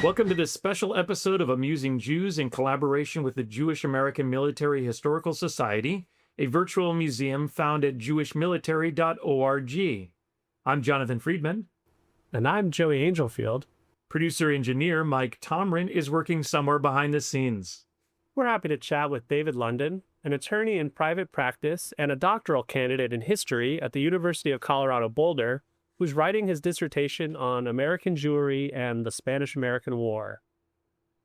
Welcome to this special episode of Amusing Jews in collaboration with the Jewish American Military Historical Society, a virtual museum found at jewishmilitary.org. I'm Jonathan Friedman. And I'm Joey Angelfield. Producer-engineer Mike Tomren is working somewhere behind the scenes. We're happy to chat with David London, an attorney in private practice and a doctoral candidate in history at the University of Colorado Boulder, who's writing his dissertation on American Jewry and the Spanish-American War.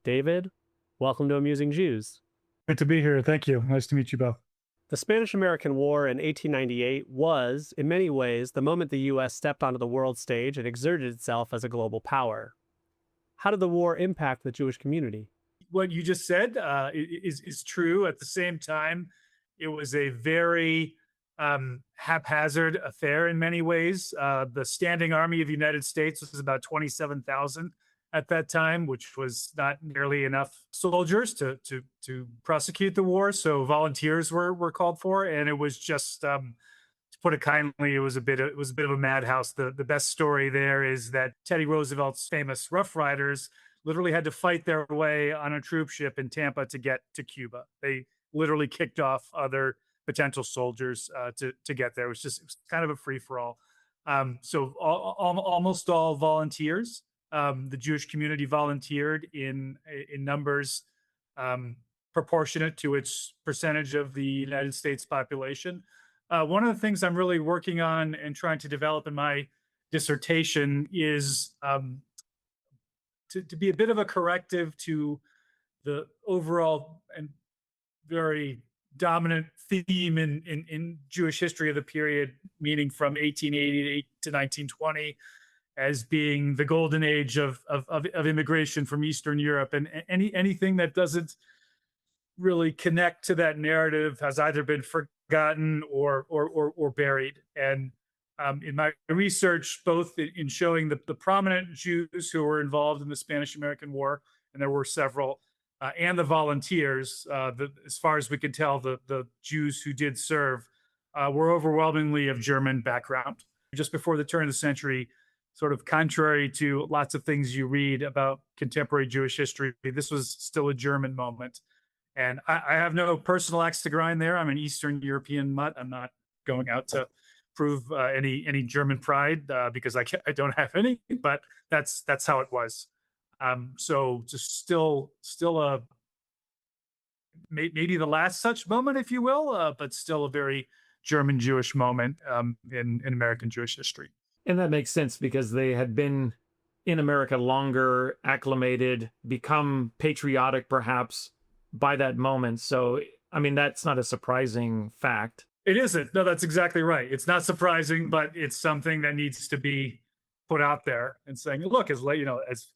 David, welcome to Amusing Jews. Good to be here. Thank you. Nice to meet you both. The Spanish-American War in 1898 was, in many ways, the moment the U.S. stepped onto the world stage and exerted itself as a global power. How did the war impact the Jewish community? What you just said is true. At the same time, it was a very haphazard affair in many ways. The standing army of the United States was about 27,000 at that time, which was not nearly enough soldiers to prosecute the war. So volunteers were called for, and it was just to put it kindly, it was a bit of a madhouse. The best story there is that Teddy Roosevelt's famous Rough Riders literally had to fight their way on a troop ship in Tampa to get to Cuba. They literally kicked off other potential soldiers to get there. It was kind of a free for all. So almost all volunteers. The Jewish community volunteered in numbers proportionate to its percentage of the United States population. One of the things I'm really working on and trying to develop in my dissertation is to be a bit of a corrective to the overall and very dominant theme in Jewish history of the period, meaning from 1880 to 1920, as being the golden age of immigration from Eastern Europe. And anything that doesn't really connect to that narrative has either been forgotten or buried. And in my research, both in showing the prominent Jews who were involved in the Spanish-American War, and there were several, and the volunteers, as far as we could tell, the Jews who did serve were overwhelmingly of German background. Just before the turn of the century, sort of contrary to lots of things you read about contemporary Jewish history, this was still a German moment. And I have no personal axe to grind there. I'm an Eastern European mutt. I'm not going out to prove any German pride because I don't have any, but that's how it was. So just still a maybe the last such moment, if you will, but still a very German Jewish moment in American Jewish history. And that makes sense because they had been in America longer, acclimated, become patriotic perhaps by that moment. So, I mean, that's not a surprising fact. It isn't. No, that's exactly right. It's not surprising, but it's something that needs to be put out there and saying, look, as late, as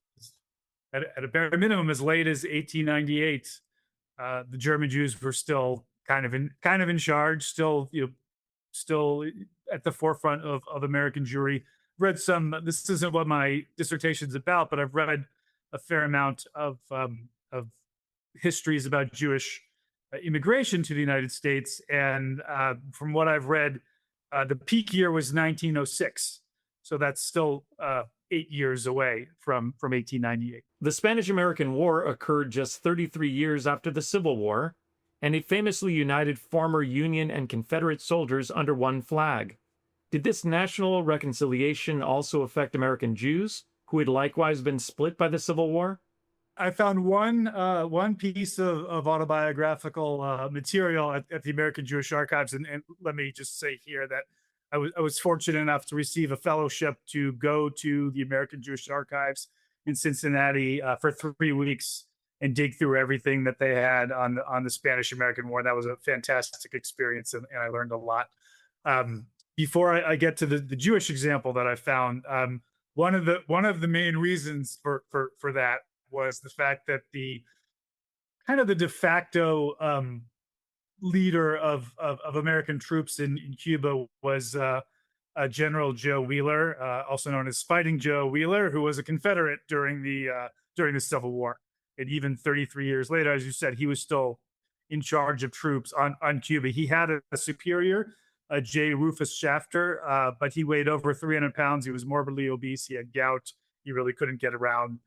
at a bare minimum, as late as 1898, the German Jews were still kind of in charge, still at the forefront of American Jewry. Read some. This isn't what my dissertation's about, but I've read a fair amount of histories about Jewish immigration to the United States, and from what I've read, the peak year was 1906. So that's still 8 years away from 1898. The Spanish-American War occurred just 33 years after the Civil War, and it famously united former Union and Confederate soldiers under one flag. Did this national reconciliation also affect American Jews, who had likewise been split by the Civil War? I found one piece of autobiographical material at the American Jewish Archives, and let me just say here that I was fortunate enough to receive a fellowship to go to the American Jewish Archives in Cincinnati for 3 weeks and dig through everything that they had on the Spanish-American War. That was a fantastic experience, and I learned a lot. Before I get to the Jewish example that I found, one of the main reasons for that was the fact that the de facto leader of American troops in Cuba was General Joe Wheeler, also known as Fighting Joe Wheeler, who was a Confederate during the Civil War. And even 33 years later, as you said, he was still in charge of troops on Cuba. He had a superior, J. Rufus Shafter, but he weighed over 300 pounds. He was morbidly obese. He had gout. He really couldn't get around.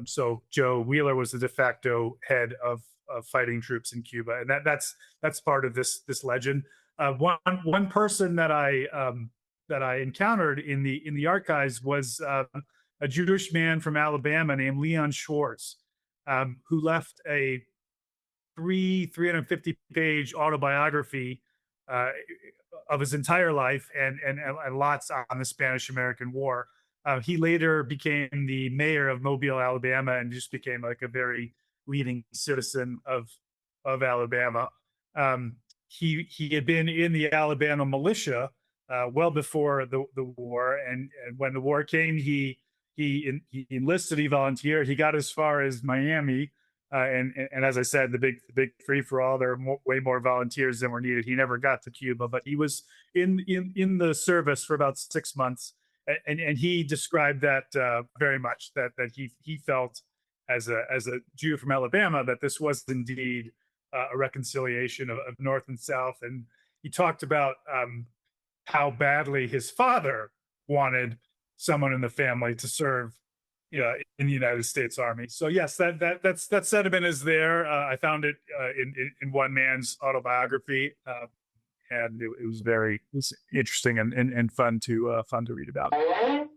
So Joe Wheeler was the de facto head of fighting troops in Cuba, and that's part of this legend. One person that I encountered in the archives was a Jewish man from Alabama named Leon Schwartz, who left a 350 page autobiography uh, of his entire life and lots on the Spanish American War. He later became the mayor of Mobile, Alabama, and just became like a very leading citizen of Alabama. Um, he had been in the Alabama militia well before the war, and when the war came, he enlisted, he volunteered, he got as far as Miami, and as I said, the big free for all. There are way more volunteers than were needed. He never got to Cuba, but he was in the service for about 6 months, and he described that very much, that he felt as a Jew from Alabama that this was indeed a reconciliation of North and South, and he talked about how badly his father wanted someone in the family to serve, in the United States Army. So yes, that sentiment is there. I found it in one man's autobiography, and it was interesting and fun to read about.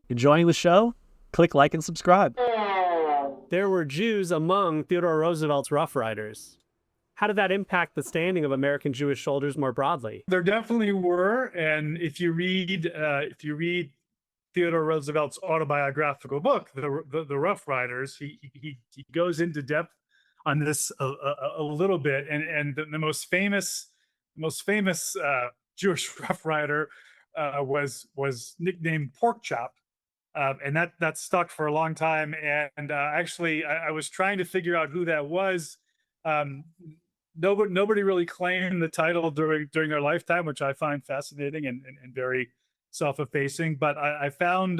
Enjoying the show? Click like and subscribe. There were Jews among Theodore Roosevelt's Rough Riders. How did that impact the standing of American Jewish soldiers more broadly? There definitely were, and if you read Theodore Roosevelt's autobiographical book, the Rough Riders, he goes into depth on this a little bit, and the most famous Jewish Rough Rider was nicknamed Pork Chop, and that stuck for a long time. And actually, I was trying to figure out who that was. Nobody really claimed the title during their lifetime, which I find fascinating and very self-effacing. But I found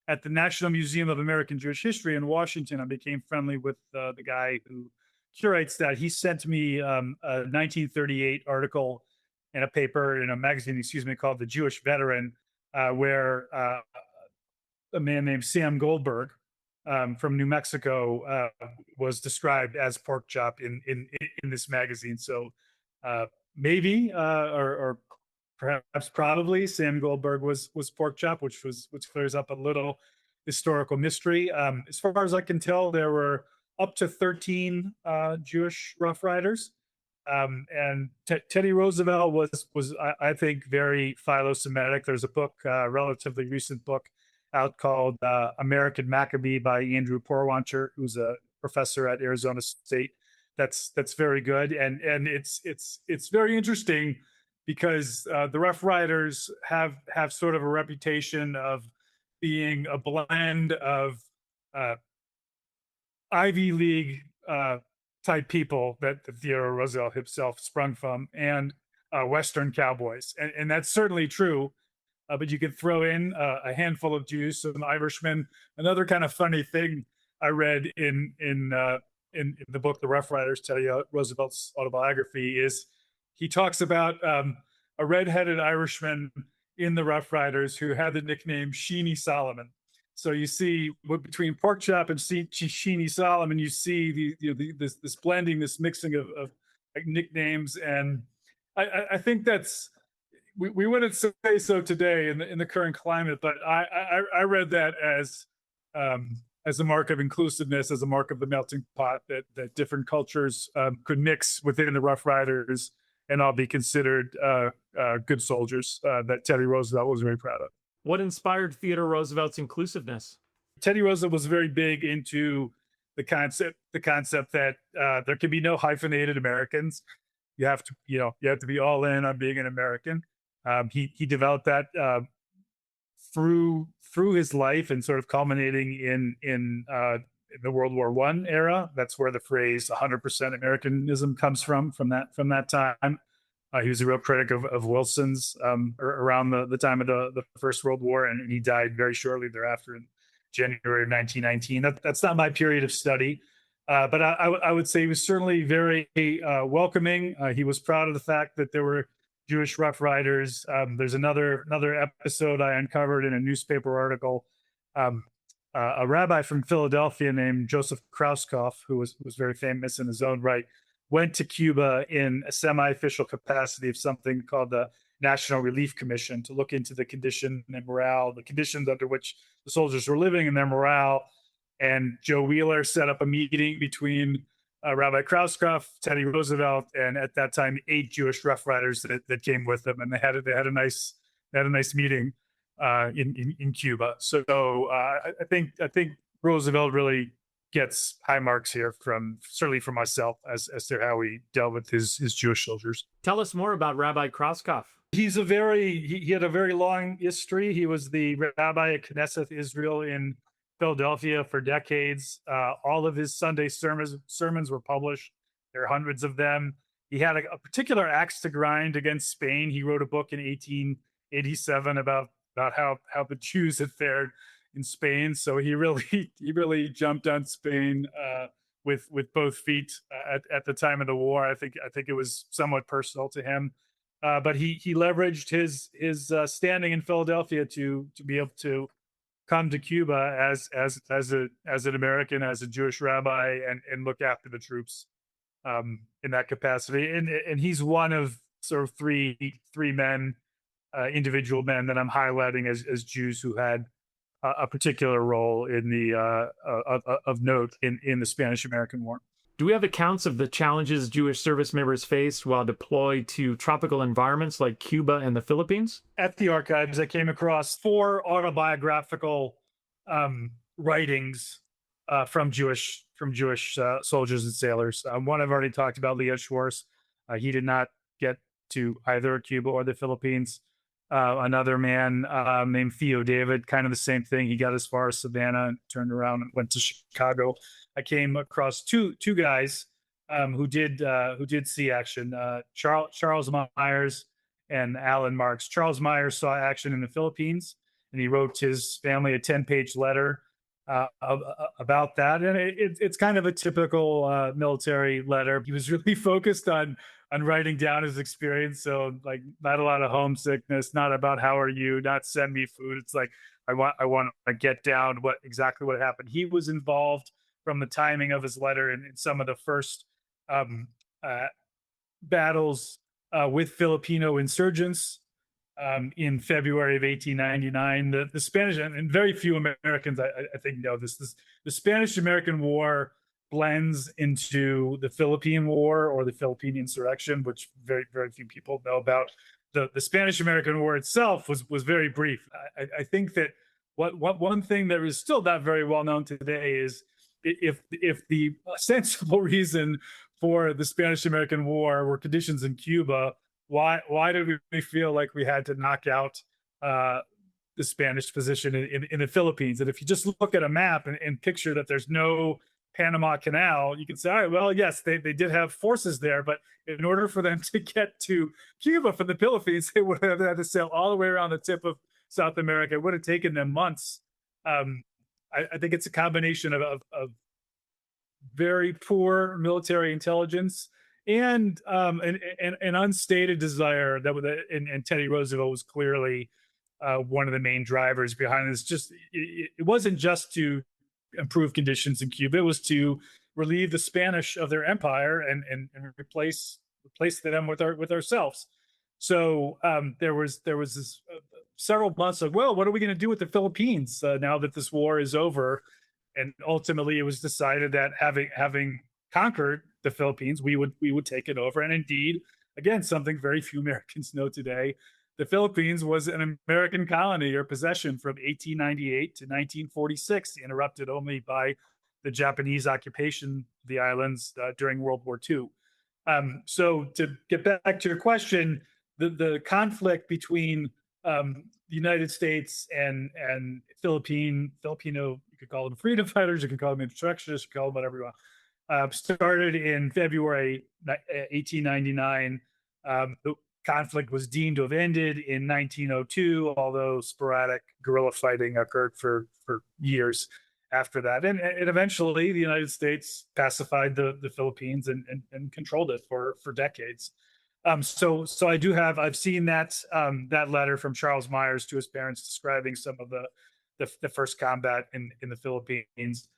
at the National Museum of American Jewish History in Washington, I became friendly with the guy who curates that. He sent me a 1938 article in a paper, in a magazine, called The Jewish Veteran, where a man named Sam Goldberg from New Mexico was described as Pork Chop in this magazine. So maybe or perhaps probably Sam Goldberg was Pork Chop, which clears up a little historical mystery. As far as I can tell, there were up to 13 Jewish Rough Riders. And Teddy Roosevelt was I think very philo-Semitic. There's a book, relatively recent book, out called American Maccabee by Andrew Porwancher, who's a professor at Arizona State. That's very good, and it's very interesting because the Rough Riders have sort of a reputation of being a blend of Ivy League type people that Theodore Roosevelt himself sprung from, and Western cowboys, and that's certainly true. But you could throw in a handful of Jews, some Irishmen. Another kind of funny thing I read in the book The Rough Riders, Teddy Roosevelt's autobiography, is he talks about a redheaded Irishman in the Rough Riders who had the nickname Sheeny Solomon. So you see, between Pork Chop and Sheeny Solomon, you see this blending, this mixing of nicknames, and I think that's. We wouldn't say so today in the current climate, but I read that as a mark of inclusiveness, as a mark of the melting pot, that different cultures could mix within the Rough Riders and all be considered good soldiers, that Teddy Roosevelt was very proud of. What inspired Theodore Roosevelt's inclusiveness? Teddy Roosevelt was very big into the concept that there can be no hyphenated Americans. You have to be all in on being an American. He developed that through his life, and sort of culminating in the World War I era. That's where the phrase 100% Americanism comes from that time. He was a real critic of Wilson's around the time of the First World War, and he died very shortly thereafter in January of 1919. That's not my period of study, but I would say he was certainly very welcoming. He was proud of the fact that there were Jewish Rough Riders. There's another episode I uncovered in a newspaper article a rabbi from Philadelphia named Joseph Krauskopf, who was very famous in his own right, went to Cuba in a semi-official capacity of something called the National Relief Commission to look into the condition and morale, the conditions under which the soldiers were living and their morale. And Joe Wheeler set up a meeting between Rabbi Krauskopf, Teddy Roosevelt, and at that time 8 Jewish Rough Riders that came with them, and they had a nice meeting in Cuba. So I think Roosevelt really gets high marks here certainly from myself as to how he dealt with his Jewish soldiers. Tell us more about Rabbi Krauskopf. He had a very long history. He was the rabbi at Knesset Israel in Philadelphia for decades. All of his Sunday sermons were published. There are hundreds of them. He had a particular axe to grind against Spain. He wrote a book in 1887 about how the Jews had fared in Spain. So he really jumped on Spain with both feet at the time of the war. I think it was somewhat personal to him, but he leveraged his standing in Philadelphia to be able to come to Cuba as an American, as a Jewish rabbi, and look after the troops in that capacity. And he's one of sort of three men, individual men that I'm highlighting as Jews who had a particular role in the of note in the Spanish-American War. Do we have accounts of the challenges Jewish service members faced while deployed to tropical environments like Cuba and the Philippines? At the archives, I came across 4 autobiographical writings from Jewish soldiers and sailors. One I've already talked about, Leo Schwartz. He did not get to either Cuba or the Philippines. Another man named Theo David, kind of the same thing. He got as far as Savannah and turned around and went to Chicago. I came across two guys who did see action. Charles Myers and Alan Marks. Charles Myers saw action in the Philippines, and he wrote his family a 10-page letter about that. And it's kind of a typical military letter. He was really focused on writing down his experience. So like not a lot of homesickness, not about how are you, not send me food. It's like, I want to get down exactly what happened. He was involved from the timing of his letter in some of the first battles with Filipino insurgents in February of 1899. The Spanish, and very few Americans I think know this, the Spanish-American War blends into the Philippine War or the Philippine insurrection, which very, very few people know about. The Spanish-American War itself was very brief. I think that one thing that is still not very well known today is if the sensible reason for the Spanish-American War were conditions in Cuba, why did we feel like we had to knock out the Spanish position in the Philippines? And if you just look at a map and picture that there's no Panama Canal, you can say, all right, well, yes, they did have forces there, but in order for them to get to Cuba from the Philippines, they would have had to sail all the way around the tip of South America. It would have taken them months. I think it's a combination of very poor military intelligence and an unstated desire and Teddy Roosevelt was clearly one of the main drivers behind this. It wasn't just to improve conditions in Cuba; it was to relieve the Spanish of their empire and replace them with ourselves. So there was this several months of, well, what are we going to do with the Philippines now that this war is over? And ultimately, it was decided that having conquered the Philippines, we would take it over. And indeed, again, something very few Americans know today, the Philippines was an American colony or possession from 1898 to 1946, interrupted only by the Japanese occupation of the islands during World War II. So to get back to your question, the conflict between the United States and Filipino, you could call them freedom fighters, you could call them insurrectionists, you could call them whatever you want, started in February 1899. The conflict was deemed to have ended in 1902, although sporadic guerrilla fighting occurred for years after that. And eventually the United States pacified the Philippines and controlled it for decades. So I've seen that letter from Charles Myers to his parents describing some of the first combat in the Philippines.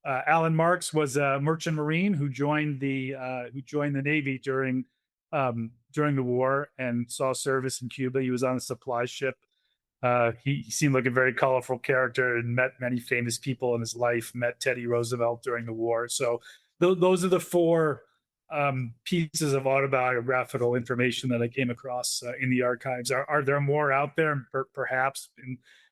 Alan Marks was a merchant marine who joined the Navy during the war and saw service in Cuba. He was on a supply ship. He seemed like a very colorful character and met many famous people in his life. Met Teddy Roosevelt during the war. So those are the four pieces of autobiographical information that I came across in the archives. Are there more out there? Perhaps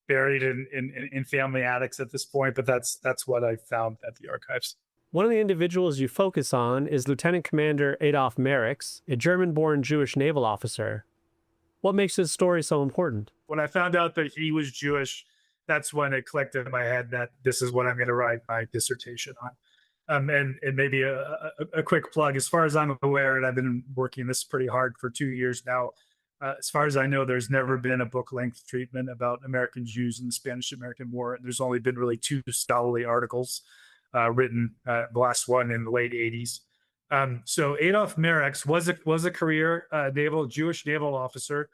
buried in family attics at this point, but that's what I found at the archives. One of the individuals you focus on is Lieutenant Commander Adolf Merix, a German-born Jewish naval officer. What makes his story so important? When I found out that he was Jewish, that's when it clicked in my head that this is what I'm going to write my dissertation on. And maybe a quick plug, as far as I'm aware, and I've been working this pretty hard for 2 years now, as far as I know, there's never been a book-length treatment about American Jews in the Spanish-American War. There's only been really 2 scholarly articles written, the last one in the late 80s. So Adolf Merix was a career Jewish naval officer.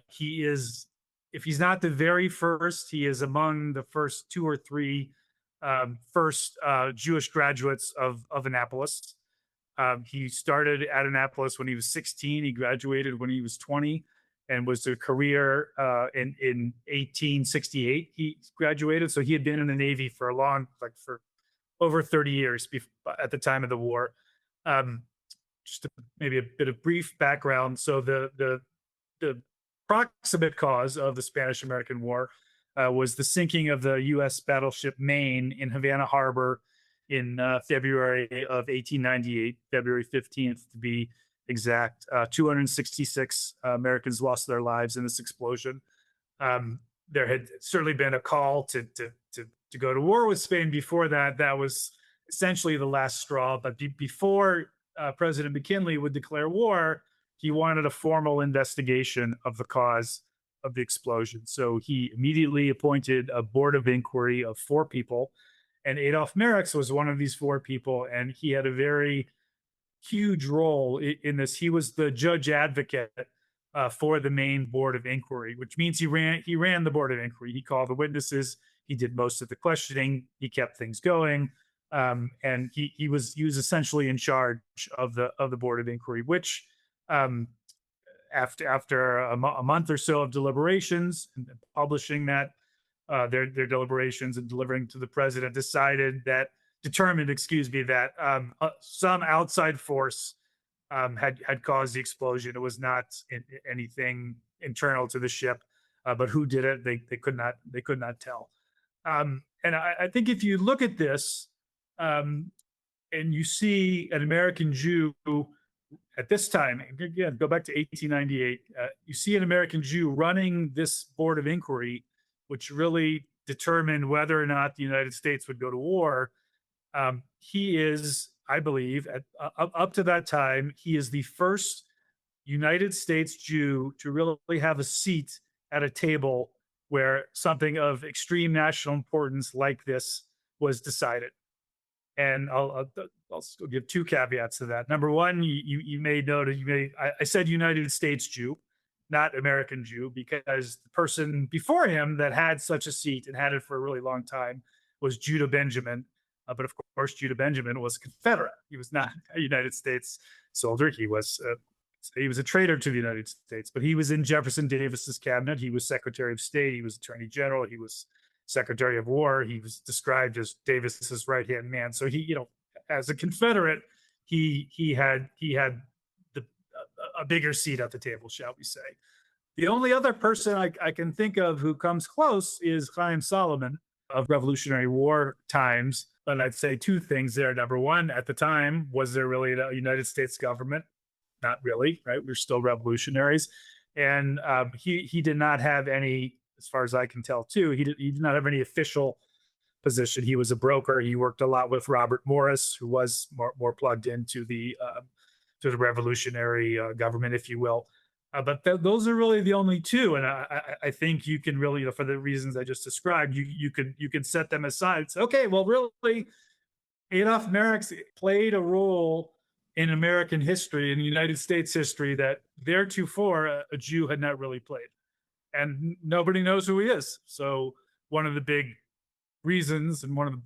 He is, if he's not the very first, he is among the first 2 or 3 first Jewish graduates of Annapolis. He started at Annapolis when he was 16. He graduated when he was 20 and was a career in 1868. He graduated. So he had been in the Navy for for over 30 years at the time of the war. Maybe a bit of brief background. So the proximate cause of the Spanish-American War was the sinking of the U.S. battleship Maine in Havana Harbor in February of 1898, February 15th to be exact. 266 Americans lost their lives in this explosion. There had certainly been a call to go to war with Spain before that. That was essentially the last straw. But before President McKinley would declare war, he wanted a formal investigation of the cause of the explosion. So he immediately appointed a board of inquiry of 4 people. And Adolf Merix was one of these 4 people. And he had a very huge role in this. He was the judge advocate for the main board of inquiry, which means he ran the board of inquiry. He called the witnesses. He did most of the questioning. He kept things going. And he was essentially in charge of the board of inquiry, which after a month or so of deliberations and publishing that their deliberations and delivering to the president, determined that some outside force had caused the explosion. It was not anything internal to the ship, but who did it? They could not tell. And I think if you look at this and you see an American Jew at this time, again, go back to 1898, you see an American Jew running this board of inquiry, which really determined whether or not the United States would go to war. He is, I believe, up to that time, he is the first United States Jew to really have a seat at a table where something of extreme national importance like this was decided. And I'll give 2 caveats to that. Number one, you may note, I said United States Jew, not American Jew, because the person before him that had such a seat and had it for a really long time was Judah Benjamin. But of course, Judah Benjamin was a Confederate. He was not a United States soldier. He was a traitor to the United States, but he was in Jefferson Davis's cabinet. He was Secretary of State. He was Attorney General. He was Secretary of War. He was described as Davis's right-hand man. So he, as a Confederate, he had a bigger seat at the table, shall we say. The only other person I can think of who comes close is Chaim Solomon of Revolutionary War times. But I'd say 2 things there. Number one, at the time, was there really a United States government? Not really, right? We're still revolutionaries. And he did not have any, as far as I can tell too, he did not have any official position. He was a broker. He worked a lot with Robert Morris, who was more plugged into the revolutionary government, if you will. But those are really the only 2. And I think you can really, for the reasons I just described, you can set them aside. It's okay, well, really, Adolf Merix played a role in American history, in United States history, that theretofore a Jew had not really played. And nobody knows who he is. So one of the big reasons, and one of the,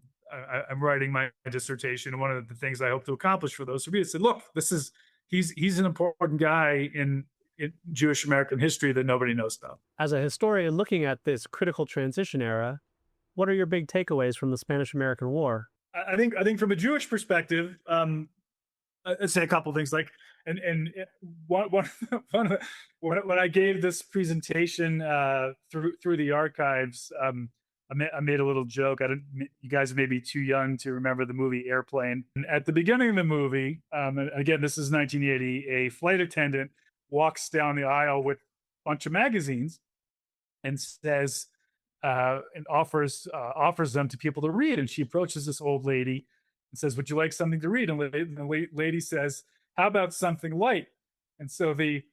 I'm writing my dissertation, and one of the things I hope to accomplish for those who read it, said, look, he's an important guy in Jewish American history that nobody knows about. As a historian looking at this critical transition era, what are your big takeaways from the Spanish-American War? I think from a Jewish perspective, I'd say a couple of things. Like, and one of the, when I gave this presentation through the archives, I made a little joke. You guys may be too young to remember the movie Airplane. And at the beginning of the movie, and again, this is 1980, a flight attendant walks down the aisle with a bunch of magazines and says, and offers them to people to read. And she approaches this old lady and says, "Would you like something to read?" And the lady says, "How about something light?" And so the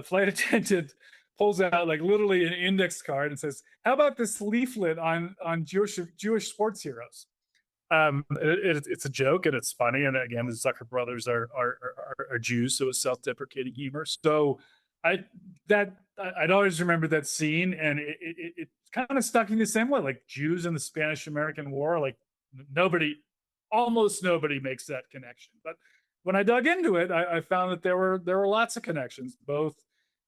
flight attendant pulls out like literally an index card and says, "How about this leaflet on Jewish sports heroes?" It's a joke and it's funny. And again, the Zucker brothers are Jews, so it's self-deprecating humor. So I'd always remember that scene, and it kind of stuck in the same way. Like, Jews in the Spanish-American War, like almost nobody makes that connection. But when I dug into it, I found that there were lots of connections, both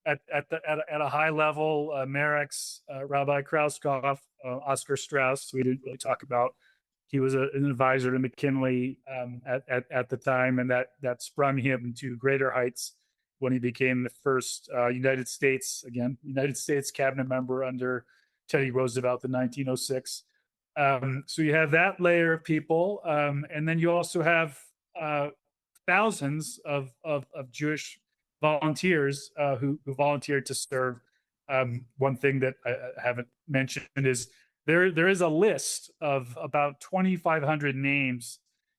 at a high level. Marek's Rabbi Krauskopf, Oscar Strauss, we didn't really talk about. He was an advisor to McKinley at the time, and that sprung him to greater heights when he became the first United States cabinet member under Teddy Roosevelt in 1906. So you have that layer of people, and then you also have thousands of Jewish volunteers who volunteered to serve. One thing that I haven't mentioned is there is a list of about 2,500 names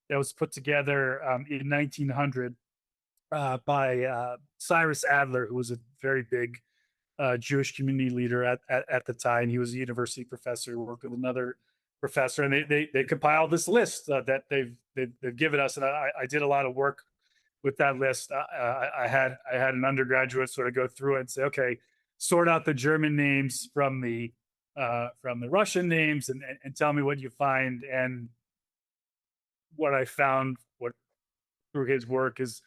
that was put together in 1900 by Cyrus Adler, who was a very big Jewish community leader at the time. He was a university professor, worked with another professor, and they compiled this list that they've given us. And I did a lot of work with that list. I had an undergraduate sort of go through it and say, okay, sort out the German names from the Russian names and tell me what you find. And what I found, through his work, is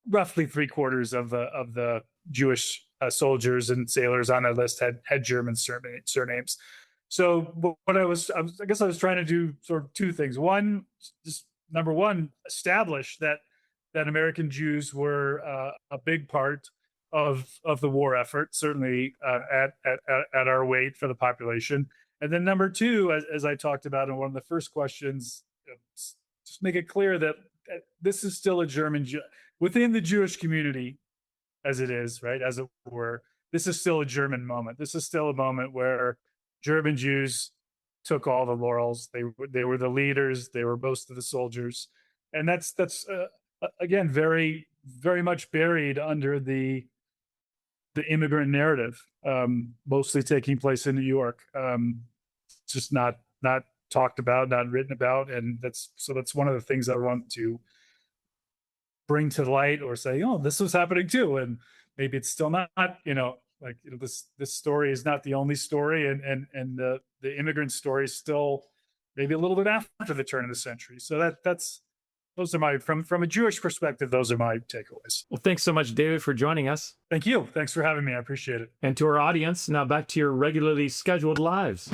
roughly 3/4 of the Jewish soldiers and sailors on that list had German surnames. So what I guess I was trying to do sort of two things. One, just number one, establish that American Jews were a big part of the war effort, certainly at our weight for the population. And then number two, as I talked about in one of the first questions, just make it clear that this is still a German within the Jewish community, as it is, right, as it were. This is still a German moment. This is still a moment where German Jews took all the laurels. They were the leaders. They were most of the soldiers, and that's again very, very much buried under the immigrant narrative, mostly taking place in New York. Just not talked about, not written about, and that's one of the things I want to bring to light, or say, oh, this was happening too, and maybe it's still not. This story is not the only story, and the immigrant story is still maybe a little bit after the turn of the century. So those are my, from a Jewish perspective, those are my takeaways. Well, thanks so much, David, for joining us. Thank you. Thanks for having me. I appreciate it. And to our audience, now back to your regularly scheduled lives.